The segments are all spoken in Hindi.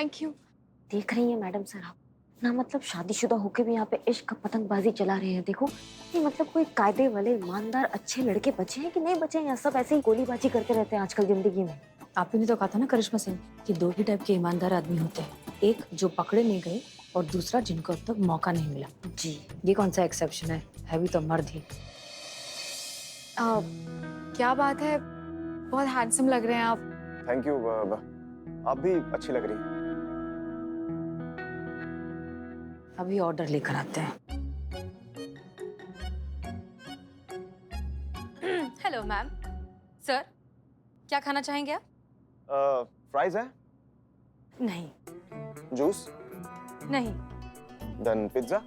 Thank you. देख रही हैं मैडम सर आप ना, मतलब शादीशुदा होके भी यहाँ पे इश्क पतंगबाजी चला रहे हैं। देखो ये मतलब कोई कायदे वाले ईमानदार अच्छे लड़के बचे हैं कि नहीं बचे हैं, या सब ऐसे ही गोलीबाजी करते रहते हैं आजकल जिंदगी में। आपने भी तो कहा था ना करिश्मा सिंह कि दो ही टाइप के ईमानदार आदमी होते हैं, एक जो पकड़े नहीं गए और दूसरा जिनको अब तक मौका नहीं मिला। जी ये कौन सा एक्सेप्शन है भी तो मर्द ही। क्या बात है, बहुत हैंडसम लग रहे हैं आप। Thank you. आप भी अच्छी लग रही हैं। अभी ऑर्डर लेकर आते हैं। Hello ma'am. सर क्या खाना चाहेंगे आप? फ्राइज है? नहीं। जूस? नहीं। Then pizza?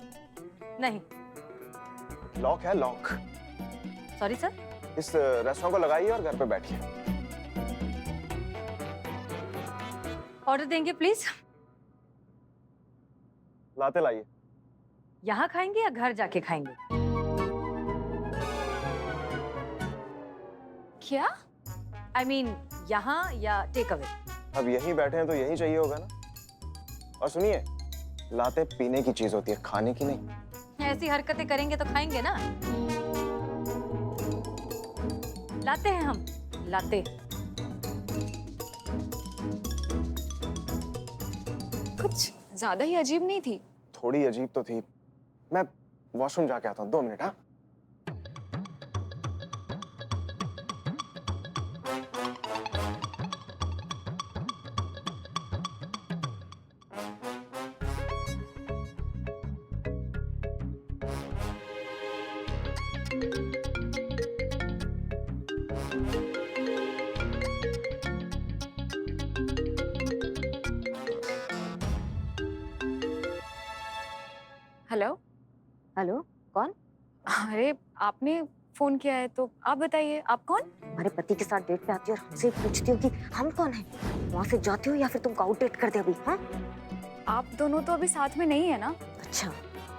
नहीं। लॉक है, लॉक। Sorry sir. इस रेस्टोरेंट को लगाइए और घर पे बैठिए। ऑर्डर देंगे प्लीज। लाते लाइए। यहाँ खाएंगे या घर जाके खाएंगे? क्या? आई मीन यहाँ या टेक अवे? अब यहीं बैठे हैं तो यहीं चाहिए होगा ना। और सुनिए, लाते पीने की चीज होती है, खाने की नहीं। ऐसी हरकतें करेंगे तो खाएंगे ना। लाते हैं हम, लाते। कुछ ज्यादा ही अजीब नहीं थी? थोड़ी अजीब तो थी। मैं वॉशरूम जाके आता हूँ, 2 मिनट। हाँ हेलो। हेलो, कौन? अरे आपने फोन किया है तो आप बताइए, आप कौन? हमारे पति के साथ डेट पे आती हो और हमसे पूछती हो कि हम कौन हैं? वहाँ से जाती हो या फिर तुमको आउट डेट कर दे अभी? हाँ आप दोनों तो अभी साथ में नहीं है ना? अच्छा,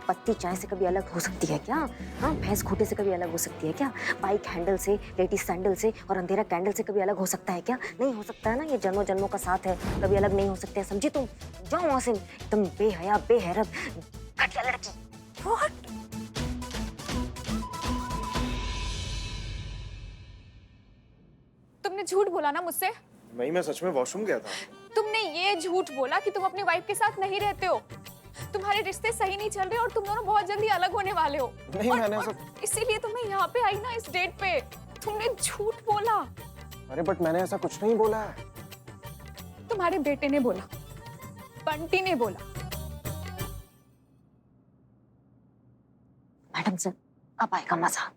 पत्ती चाय से कभी अलग हो सकती है क्या? हाँ, भैंस खूंटे से कभी अलग हो सकती है क्या? बाइक हैंडल से, लेडीज सैंडल से और अंधेरा कैंडल से कभी अलग हो सकता है क्या? नहीं हो सकता है ना। ये जन्मों जन्मों का साथ है, कभी अलग नहीं हो सकते हैं, समझी तुम? जाओ वहाँ से, एकदम बेहया बेहरब घटिया लड़की। What? तुमने झूठ बोला ना मुझसे? नहीं, मैं सच में वॉशरूम गया था। तुमने ये झूठ बोला कि तुम अपनी वाइफ के साथ नहीं रहते हो, तुम्हारे रिश्ते सही नहीं चल रहे और तुम दोनों बहुत जल्दी अलग होने वाले हो। नहीं, मैंने और इसीलिए तुम्हें यहाँ पे आई ना, इस डेट पे। तुमने झूठ बोला। अरे बट मैंने ऐसा कुछ नहीं बोला है। तुम्हारे बेटे ने बोला, बंटी ने बोला। मैडम सर, अब आएगा मजा।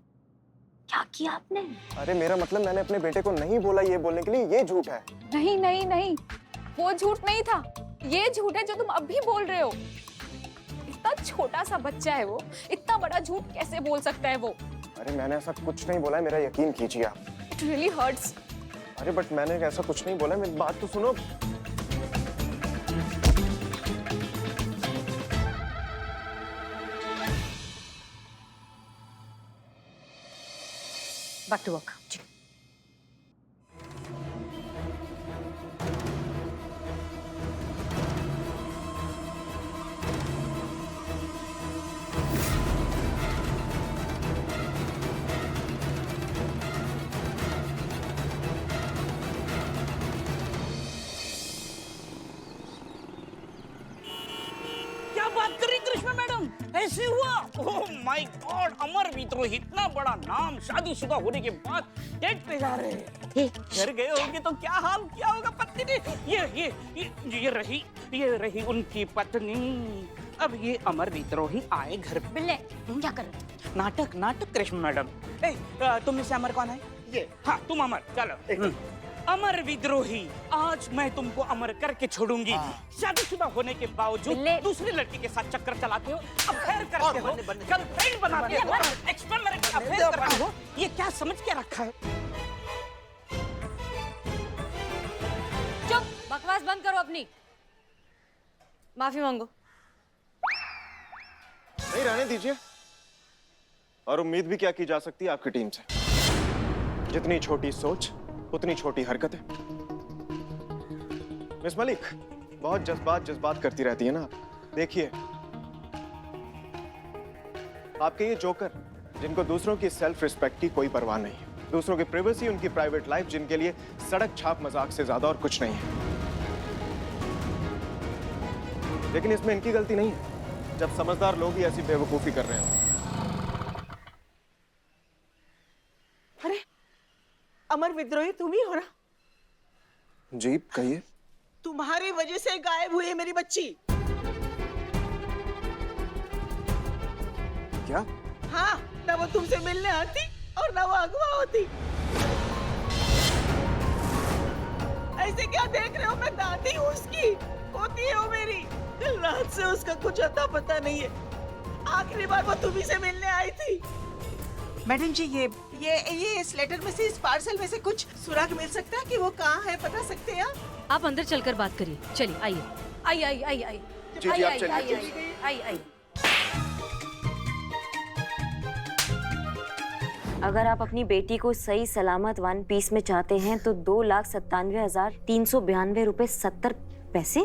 क्या किया आपने? अरे मेरा मतलब, मैंने अपने बेटे को नहीं बोला ये बोलने के लिए, ये झूठ है। नहीं नहीं नहीं, वो झूठ नहीं था, ये झूठ है जो तुम अब भी बोल रहे हो। इतना छोटा सा बच्चा है वो, इतना बड़ा झूठ कैसे बोल सकता है वो? अरे मैंने ऐसा कुछ नहीं बोला है, मेरा यकीन कीजिए आप। It really hurts. अरे बट मैंने ऐसा कुछ नहीं बोला है, मेरी बात तो सुनो। Back to work. क्या बात कर रही करिश्मा मैडम, ऐसे हुआ? ओह माय गॉड, अमर विद्रोही, इतना बड़ा नाम, शादीशुदा होने के बाद डेट पे जा रहे हैं। घर गए होंगे तो क्या हाल किया होगा पत्नी ने। ये रही उनकी पत्नी। अब ये अमर विद्रोही आए घर पे। बिल्ले क्या कर रहे हो? नाटक नाटक करिश्मा मैडम। तुम में से अमर कौन है? ये हाँ, तुम अमर। चलो अमर विद्रोही, आज मैं तुमको अमर करके छोड़ूंगी। शादीशुदा होने के बावजूद दूसरी लड़की के साथ चक्कर चलाते हो, अफेयर करते हो, गर्लफ्रेंड बनाते हो, एक्स्ट्रा मैरिटल अफेयर करते हो। ये क्या समझ के रखा है? चुप, बकवास बंद करो अपनी। माफी मांगो। नहीं, रहने दीजिए। और उम्मीद भी क्या की जा सकती है आपकी टीम से? जितनी छोटी सोच उतनी छोटी हरकतें। मिस मलिक, बहुत जज्बात करती रहती है ना। देखिए, आपके ये जोकर जिनको दूसरों की सेल्फ रिस्पेक्ट की कोई परवाह नहीं है, दूसरों की प्राइवेसी, उनकी प्राइवेट लाइफ, जिनके लिए सड़क छाप मजाक से ज्यादा और कुछ नहीं है। लेकिन इसमें इनकी गलती नहीं है जब समझदार लोग ही ऐसी बेवकूफी कर रहे हैं। अरे अमर विद्रोही तुम ही हो ना? जी कहिए। तुम्हारी वजह से गायब हुई है मेरी बच्ची। क्या? हाँ, ना वो तुमसे मिलने आती और ना वो अगवा होती। ऐसे क्या देख रहे हो? मैं दादी हूँ उसकी, होती है वो मेरी। कल रात से उसका कुछ अता पता नहीं है। आखिरी बार वो तुम्ही से मिलने आई थी। मैडम जी, ये इस लेटर में से, इस पार्सल में से कुछ सुराग मिल सकता है कि वो कहाँ है? बता सकते हैं आप? आप अंदर चलकर बात करिए। चलिए आइए। आई आई आई आई जी जी, आप चलिए। आई आई। अगर आप अपनी बेटी को सही सलामत वन पीस में चाहते हैं तो 2,97,392 रुपए 70 पैसे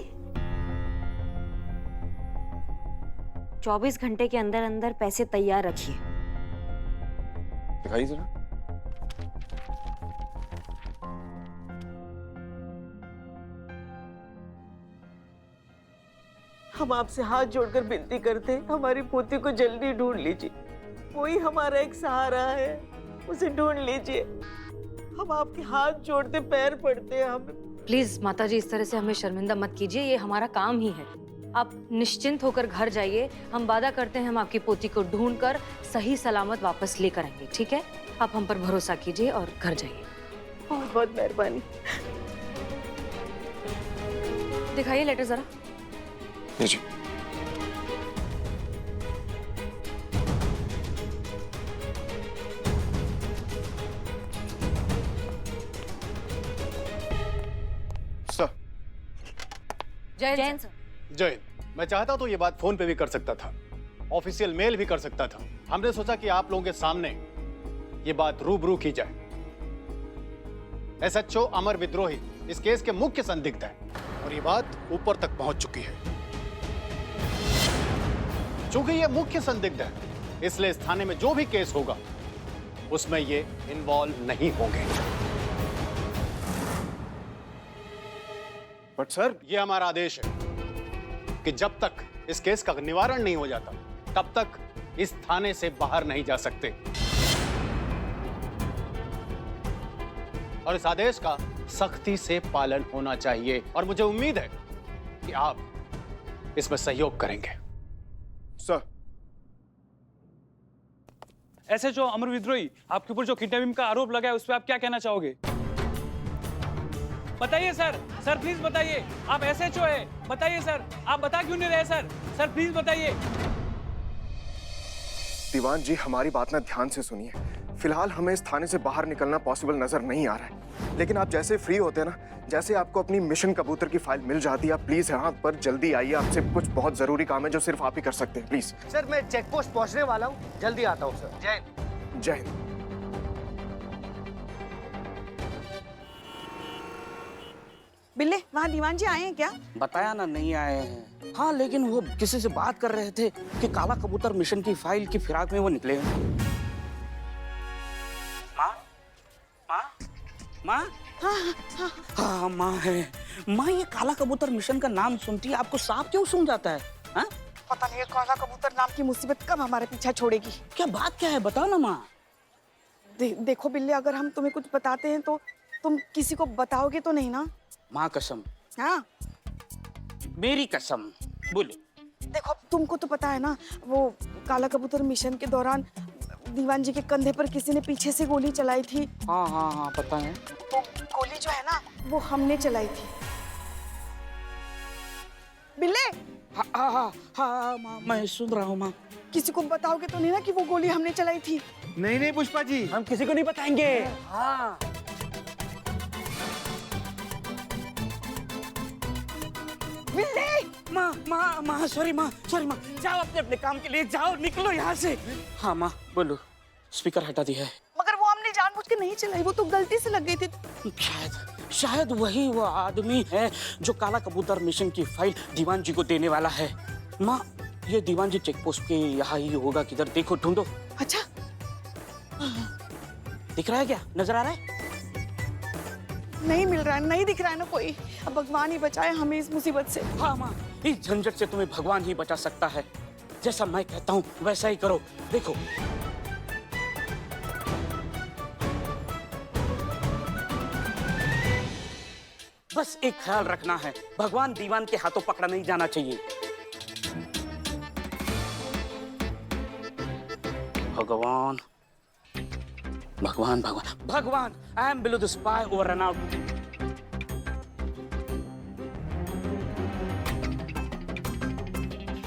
24 घंटे के अंदर अंदर पैसे तैयार रखिए। दिखाइए जरा। हम आपसे हाथ जोड़कर विनती करते हैं, हमारी पोती को जल्दी ढूंढ लीजिए। वही हमारा एक सहारा है, उसे ढूंढ लीजिए। हम आपके हाथ जोड़ते पैर पड़ते हैं। हम प्लीज माताजी, इस तरह से हमें शर्मिंदा मत कीजिए, ये हमारा काम ही है। आप निश्चिंत होकर घर जाइए। हम वादा करते हैं हम आपकी पोती को ढूंढकर सही सलामत वापस लेकर आएंगे, ठीक है? आप हम पर भरोसा कीजिए और घर जाइए। बहुत बहुत मेहरबानी। दिखाइए लेटर जरा। जी। सर। जैन सर। जय, मैं चाहता तो ये बात फोन पे भी कर सकता था, ऑफिशियल मेल भी कर सकता था। हमने सोचा कि आप लोगों के सामने ये बात रूबरू की जाए। SHO अमर विद्रोही इस केस के मुख्य संदिग्ध है और ये बात ऊपर तक पहुंच चुकी है। चूंकि ये मुख्य संदिग्ध है, इसलिए इस थाने में जो भी केस होगा उसमें ये इन्वॉल्व नहीं होंगे। बट सर, ये हमारा आदेश है कि जब तक इस केस का निवारण नहीं हो जाता तब तक इस थाने से बाहर नहीं जा सकते और इस आदेश का सख्ती से पालन होना चाहिए और मुझे उम्मीद है कि आप इसमें सहयोग करेंगे। सर। SHO अमर विद्रोही, आपके ऊपर जो किडनैपिंग का आरोप लगा है उस पर आप क्या कहना चाहोगे? बताइए सर, सर प्लीज बताइए। आप SHO है, बताइए सर। आप बता क्यों नहीं रहे सर? सर प्लीज बताइए। दीवान जी, हमारी बात ना ध्यान से सुनिए। फिलहाल हमें इस थाने से बाहर निकलना पॉसिबल नजर नहीं आ रहा है, लेकिन आप जैसे फ्री होते हैं ना, जैसे आपको अपनी मिशन कबूतर की फाइल मिल जाती है, आप प्लीज यहाँ पर जल्दी आइए। आपसे कुछ बहुत जरूरी काम है जो सिर्फ आप ही कर सकते हैं। प्लीज सर, मैं चेक पोस्ट पहुंचने वाला हूँ, जल्दी आता हूँ सर। जय हिंद। जय हिंद। बिल्ले, वहाँ दीवान जी आए हैं क्या? बताया ना, नहीं आए हैं। हाँ, लेकिन वो किसी से बात कर रहे थे कि काला कबूतर मिशन की फाइल की फिराक में वो निकले हैं। माँ, माँ, माँ। हाँ माँ है। माँ, ये काला कबूतर मिशन का नाम सुनती है आपको सांप क्यों सूंघ जाता है? हाँ? पता नहीं ये काला कबूतर नाम की मुसीबत कब हमारे पीछा छोड़ेगी। क्या बात क्या है, बताओ ना माँ। देखो बिल्ले, अगर हम तुम्हें कुछ बताते हैं तो तुम किसी को बताओगे तो नहीं ना? माँ कसम। हाँ, मेरी कसम। बोलो। देखो तुमको तो पता है ना, वो काला कबूतर मिशन के दौरान दीवान जी के कंधे पर किसी ने पीछे से गोली चलाई थी। हाँ हाँ हाँ, पता है। वो गोली जो है ना, वो हमने चलाई थी। बिल्ले, हाँ हाँ हाँ हाँ माँ, मैं सुन रहा हूँ माँ। किसी को बताओगे तो नहीं ना कि वो गोली हमने चलाई थी? नहीं नहीं पुष्पा जी, हम किसी को नहीं बताएंगे। हाँ। माँ, सॉरी माँ, जाओ अपने अपने काम के लिए जाओ, निकलो यहाँ से। हाँ माँ, बोलो। स्पीकर हटा दिया है। मगर वो हमने जानबूझ के नहीं चलाई, वो तो गलती से लग गई थी। शायद वही वो आदमी है जो काला कबूतर मिशन की फाइल दीवान जी को देने वाला है। माँ, ये दीवान जी चेक पोस्ट पे यहाँ ही होगा, किधर देखो, ढूंढो। अच्छा, दिख रहा है क्या? नजर आ रहा है? नहीं मिल रहा है, नहीं दिख रहा है ना कोई। अब भगवान ही बचाए हमें इस मुसीबत से। हाँ माँ, इस झंझट से तुम्हें भगवान ही बचा सकता है। जैसा मैं कहता हूँ वैसा ही करो। देखो, बस एक ख्याल रखना है, भगवान दीवान के हाथों पकड़ा नहीं जाना चाहिए। भगवान भगवान भगवान भगवान, I am below the spy over and out.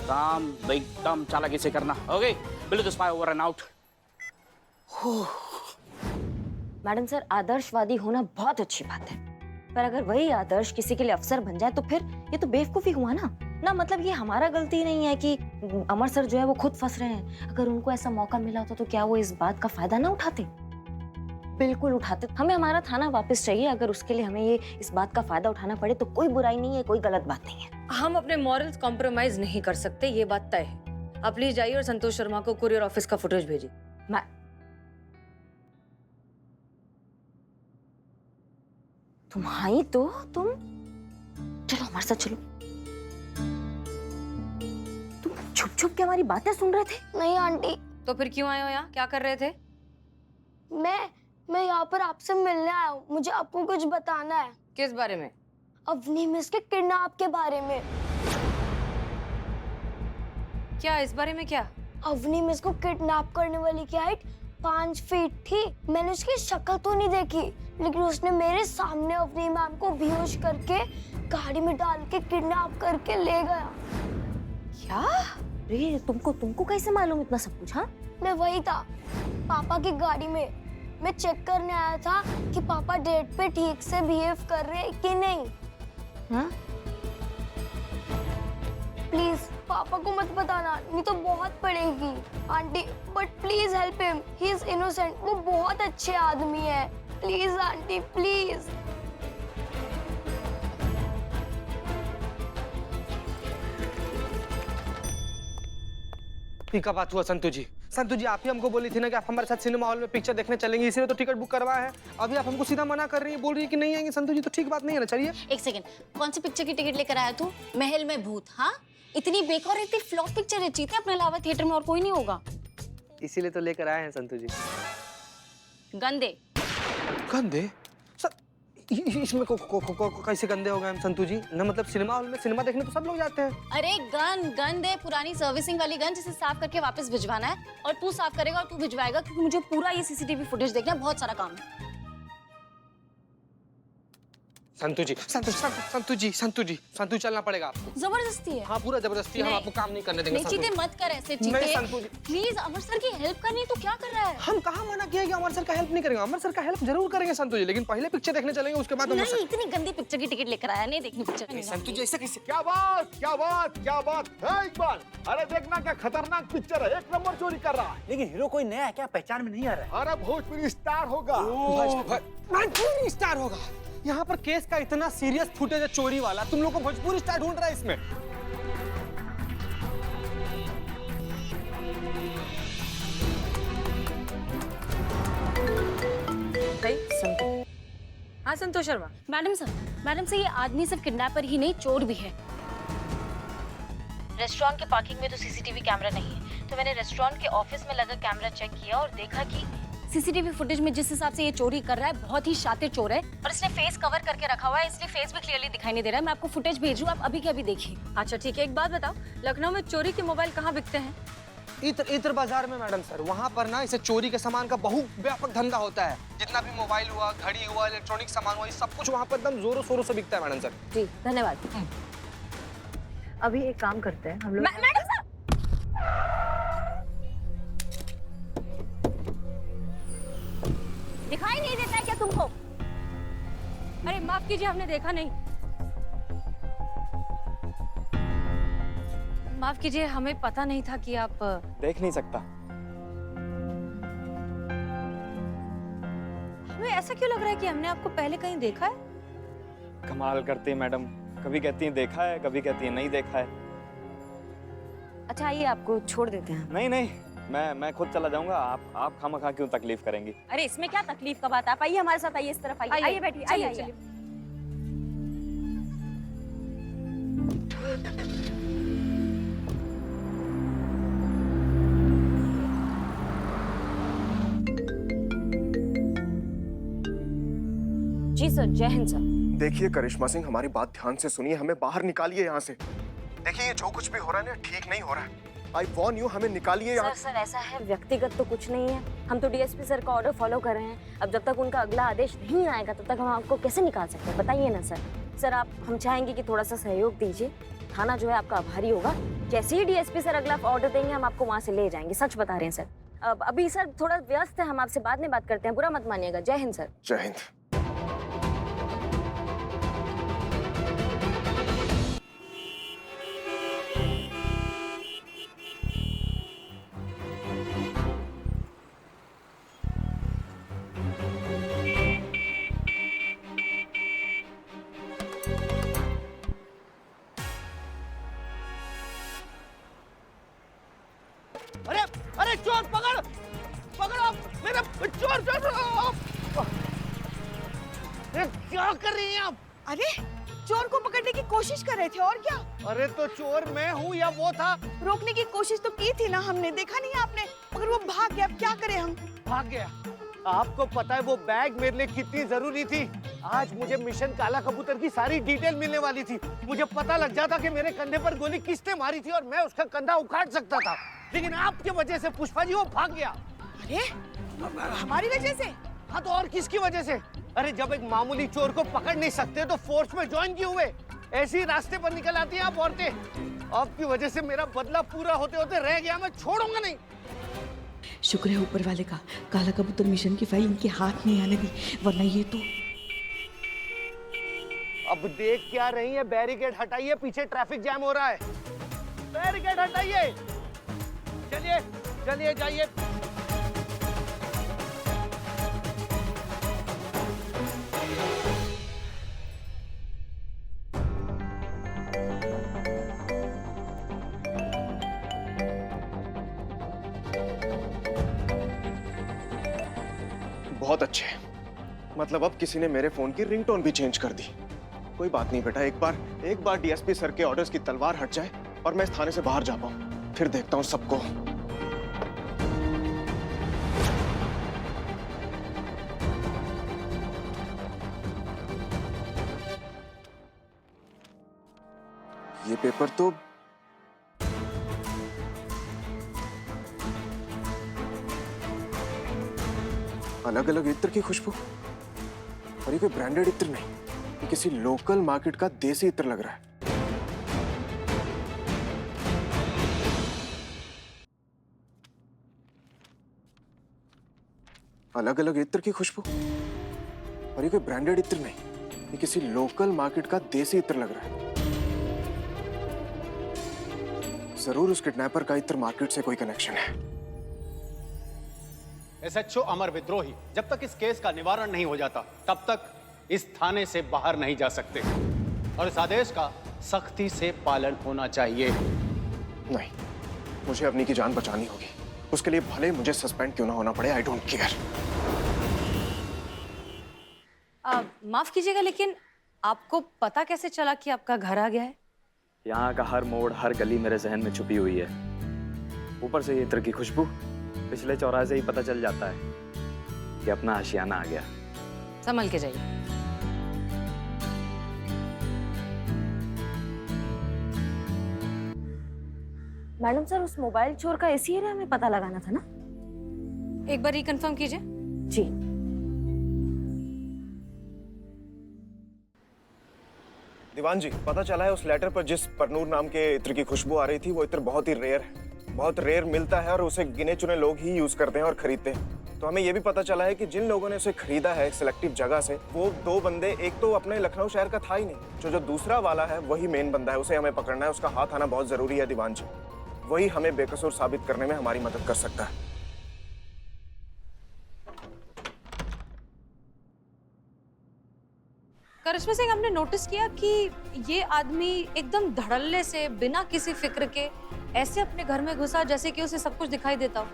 काम एकदम चालाकी से करना। Okay, below the spy over and out. Madam sir, आदर्शवादी होना बहुत अच्छी बात है, पर अगर वही आदर्श किसी के लिए अफसर बन जाए तो फिर ये तो बेवकूफी हुआ ना। मतलब ये हमारा गलती नहीं है कि अमर सर जो है वो खुद फंस रहे हैं। अगर उनको ऐसा मौका मिला होता तो क्या वो इस बात का फायदा ना उठाते? बिल्कुल उठाते। हमें हमारा थाना वापस चाहिए। अगर उसके लिए हमें ये इस बात का फायदा उठाना पड़े तो कोई बुराई नहीं है, कोई गलत बात नहीं है। हम अपने मॉरल्स कॉम्प्रोमाइज नहीं कर सकते, ये बात तय है। आप प्लीज जाइए और संतोष शर्मा को कुरियर ऑफिस का फुटेज भेजिए। तुम आई तो तुम चलो हमारे साथ चलो। तुम छुप छुप के हमारी बातें सुन रहे थे? नहीं आंटी, तो फिर क्यों आए हो यहाँ? क्या कर रहे थे? मैं यहाँ पर आपसे मिलने आया हूँ। मुझे आपको कुछ बताना है। किस बारे में? अवनी मिस के किडनैप के बारे में। क्या इस बारे में? क्या अवनी मिस को किडनैप करने वाली की हाइट 5 फीट थी। मैंने उसकी शक्ल तो नहीं देखी, लेकिन उसने मेरे सामने अवनी मैम को बेहोश करके गाड़ी में डाल के किडनैप करके ले गया। क्या? अरे तुमको कैसे मालूम इतना सब कुछ? हाँ, मैं वही था, पापा की गाड़ी में। मैं चेक करने आया था कि पापा डेट पे ठीक से बिहेव कर रहे हैं कि नहीं। हाँ? प्लीज पापा को मत बताना, नहीं तो बहुत पड़ेगी। Aunty, but please help him, he is innocent. वो बहुत अच्छे आदमी है। Please aunty, please. का बात हुआ संतु जी? संतु जी, आप ही हमको बोली थी ना कि आप हमारे साथ सिनेमा हॉल में पिक्चर देखने चलेंगे, इसीलिए तो टिकट बुक करवाया है। अभी आप हमको सीधा मना कर रही हैं, बोल रही है कि नहीं आएंगे। संतु जी, तो ठीक बात नहीं है ना। चलिए। एक सेकंड, कौन सी पिक्चर की टिकट लेकर आया तू? महल में भूत? हाँ, इतनी बेकार, इतनी फ्लॉप पिक्चर है। जीते अपने अलावा थिएटर में और कोई नहीं होगा। इसीलिए तो लेकर आए हैं संतु जी। गंदे गंदे? इसमें कैसे गंदे हो गए हम संतु जी? ना मतलब सिनेमा हॉल में सिनेमा देखने तो सब लोग जाते हैं। अरे गंद है, पुरानी सर्विसिंग वाली गन, जिसे साफ करके वापस भिजवाना है। और तू साफ करेगा और तू भिजवाएगा, क्योंकि मुझे पूरा ये सीसीटीवी फुटेज देखना है। बहुत सारा काम है। संतु जी, संतु चलना पड़ेगा आपको। जबरदस्ती है? हाँ, पूरा जबरदस्ती है। हम आपको काम नहीं करने देंगे। नहीं, चीते मत कर ऐसे। चीते प्लीज, अमर सर की हेल्प करनी है। तू क्या कर रहा है? हम कहाँ मना किया कि अमर सर का हेल्प नहीं करेंगे? अमर सर का हेल्प जरूर करेंगे संतु जी, लेकिन पहले पिक्चर देखने चलेंगे, उसके बाद नहीं, इतनी गंदी पिक्चर की टिकट लेकर आया, नहीं देखनी पिक्चर। संतु जी, ऐसा कैसे? क्या बात है इकबाल? अरे देखना क्या खतरनाक पिक्चर है, 1 नंबर चोरी कर रहा है। लेकिन हीरो कोई नया है क्या? पहचान में नहीं आ रहा है। अरे भोजपुरी स्टार होगा। भोजपुरी स्टार होगा? यहाँ पर केस का इतना सीरियस फुटेज है चोरी वाला, तुम लोग को भोजपुरी स्टार ढूंढ रहा है इसमें? हाँ संतोष शर्मा। मैडम सर, ये आदमी सिर्फ किडनैपर ही नहीं, चोर भी है। रेस्टोरेंट के पार्किंग में तो सीसीटीवी कैमरा नहीं है, तो मैंने रेस्टोरेंट के ऑफिस में लगा कैमरा चेक किया और देखा कि सीसीटीवी फुटेज में जिस हिसाब से ये चोरी कर रहा है, बहुत ही शातिर चोर है। और इसने फेस कवर करके रखा हुआ है, इसलिए फेस भी क्लियरली दिखाई नहीं दे रहा है। मैं आपको फुटेज भेजूं, आप अभी के अभी देखिए। अच्छा ठीक है, एक बात बताओ, लखनऊ में चोरी के मोबाइल कहाँ बिकते हैं? इत्र बाजार में मैडम सर। वहाँ पर ना इसे चोरी के सामान का बहुत व्यापक धंधा होता है। जितना भी मोबाइल हुआ, घड़ी हुआ, इलेक्ट्रॉनिक सामान हुआ, ये सब कुछ वहाँ पर एकदम जोरों शोरों से बिकता है मैडम सर। जी धन्यवाद। अभी एक काम करते हैं हम लोग। मैडम सर, दिखाई नहीं देता है क्या तुमको? अरे माफ कीजिए, हमने देखा नहीं। माफ कीजिए, हमें पता नहीं था कि आप देख नहीं सकता। हमें ऐसा क्यों लग रहा है कि हमने आपको पहले कहीं देखा है? कमाल करती है मैडम, कभी कहती हैं देखा है, कभी कहती हैं नहीं देखा है। अच्छा आइए आपको छोड़ देते हैं। नहीं नहीं, मैं खुद चला जाऊंगा, आप खामखा क्यों तकलीफ करेंगी? अरे इसमें क्या तकलीफ का बात है, आप आइए हमारे साथ, आइए इस तरफ आइए, आइए बैठिए, आइए आइए। जी सर, जय हिंद सर। देखिए करिश्मा सिंह, हमारी बात ध्यान से सुनिए, हमें बाहर निकालिए यहाँ से। देखिए ये जो कुछ भी हो रहा है ना, ठीक नहीं हो रहा है। आई वॉर्न यू, हमें निकालिए यहाँ। सर ऐसा है, व्यक्तिगत तो कुछ नहीं है, हम तो डीएसपी सर का ऑर्डर फॉलो कर रहे हैं। अब जब तक उनका अगला आदेश नहीं आएगा तब तक हम आपको कैसे निकाल सकते हैं, बताइए ना सर। सर आप, हम चाहेंगे कि थोड़ा सा सहयोग दीजिए, थाना जो है आपका आभारी होगा। जैसे ही डीएसपी सर अगला ऑर्डर देंगे हम आपको वहाँ से ले जाएंगे, सच बता रहे हैं सर। अब अभी सर थोड़ा व्यस्त है, हम आपसे बाद में बात करते हैं, बुरा मत मानिएगा। जय हिंद सर। जय हिंद। अरे अरे चोर पकड़, पकड़ो मेरा चोर, चोर। अरे क्या कर रही हैं आप? अरे चोर को पकड़ने की कोशिश कर रहे थे, और क्या? अरे तो चोर मैं हूँ या वो था? रोकने की कोशिश तो की थी ना हमने, देखा नहीं आपने? मगर वो भाग गया, अब क्या करें हम? भाग गया? आपको पता है वो बैग मेरे लिए कितनी जरूरी थी? आज मुझे मिशन काला कबूतर की सारी डिटेल मिलने वाली थी। मुझे पता लग जाता कि मेरे कंधे पर गोली किसने मारी थी और मैं उसका कंधा उखाड़ सकता था, लेकिन आपकी वजह से पुष्पा जी वो भाग गया। अरे हमारी वजह से? हाँ तो और किसकी वजह से? अरे जब एक मामूली चोर को पकड़ नहीं सकते तो फोर्स में ज्वाइन क्यों हुए? ऐसे ही रास्ते पर निकल आती हैं आप औरतें। आपकी वजह से मेरा बदला पूरा होते होते रह गया, मैं छोड़ूंगा नहीं। शुक्र है ऊपर वाले का, काला कबूतर मिशन की फाइल इनके हाथ नहीं आने दी, वरना ये तो। अब देख क्या रही है? बैरिकेड हटाइए, पीछे ट्रैफिक जैम हो रहा है। बैरिकेड हटाइए, चलिए चलिए जाइए। बहुत अच्छे, मतलब अब किसी ने मेरे फोन की रिंगटोन भी चेंज कर दी। कोई बात नहीं बेटा, एक बार डीएसपी सर के ऑर्डर्स की तलवार हट जाए और मैं इस थाने से बाहर जा पाऊं, फिर देखता हूं सबको। ये पेपर तो अलग अलग इत्र की खुशबू, और ये कोई ब्रांडेड इत्र नहीं, ये किसी लोकल मार्केट का देसी इत्र लग रहा है। अलग अलग इत्र की खुशबू, और ये कोई ब्रांडेड इत्र नहीं, ये किसी लोकल मार्केट का देसी इत्र लग रहा है। जरूर उस किडनैपर का इत्र मार्केट से कोई कनेक्शन है। एसएचओ अमर विद्रोही जब तक इस केस का निवारण नहीं हो जाता तब तक इस थाने से बाहर नहीं जा सकते, और इस आदेश का सख्ती से पालन होना चाहिए। नहीं, मुझे अपनी की जान बचानी होगी, उसके लिए भले मुझे सस्पेंड क्यों ना होना पड़े, आई डोंट केयर। माफ कीजिएगा, लेकिन आपको पता कैसे चला कि आपका घर आ गया है? यहाँ का हर मोड़, हर गली मेरे जहन में छुपी हुई है। ऊपर से ये इत्र की खुशबू, पिछले चौराहे से ही पता चल जाता है कि अपना आशियाना आ गया। संभल के जाइए। मैडम सर, उस मोबाइल चोर का इसी एरिया में पता लगाना था ना? एक बार रिकन्फर्म कीजिए। जी। दीवान जी, पता चला है उस लेटर पर जिस परनूर नाम के इत्र की खुशबू आ रही थी, वो इत्र बहुत ही रेयर है, बहुत रेयर मिलता है और उसे गिने चुने लोग ही यूज करते हैं और खरीदते हैं। तो हमें ये भी पता चला है कि जिन लोगों ने उसे खरीदा है सिलेक्टिव जगह से, वो 2 बंदे, एक तो अपने लखनऊ शहर का था ही नहीं, जो दूसरा वाला है वही मेन बंदा है, उसे हमें पकड़ना है, उसका हाथ आना बहुत जरूरी है दीवान जी। वही हमें बेकसूर साबित करने में हमारी मदद कर सकता है। कर करिश्मा सिंह, हमने नोटिस किया कि ये आदमी एकदम धड़ल्ले से बिना किसी फिक्र के ऐसे अपने घर में घुसा जैसे कि उसे सब कुछ दिखाई देता हो।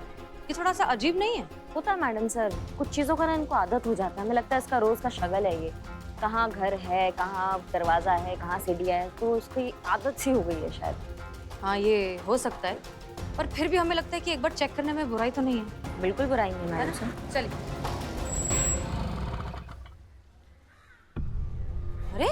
ये थोड़ा सा अजीब नहीं है? होता है मैडम सर, कुछ चीज़ों का ना इनको आदत हो जाता है। हमें लगता है इसका रोज का शगल है ये, कहाँ घर है, कहाँ दरवाजा है, कहाँ सीढ़ियाँ है, तो उसकी आदत सी हो गई है शायद। हाँ, ये हो सकता है, पर फिर भी हमें लगता है कि एक बार चेक करने में बुराई तो नहीं है। बिल्कुल बुराई नहीं है मैडम सर। चलिए। अरे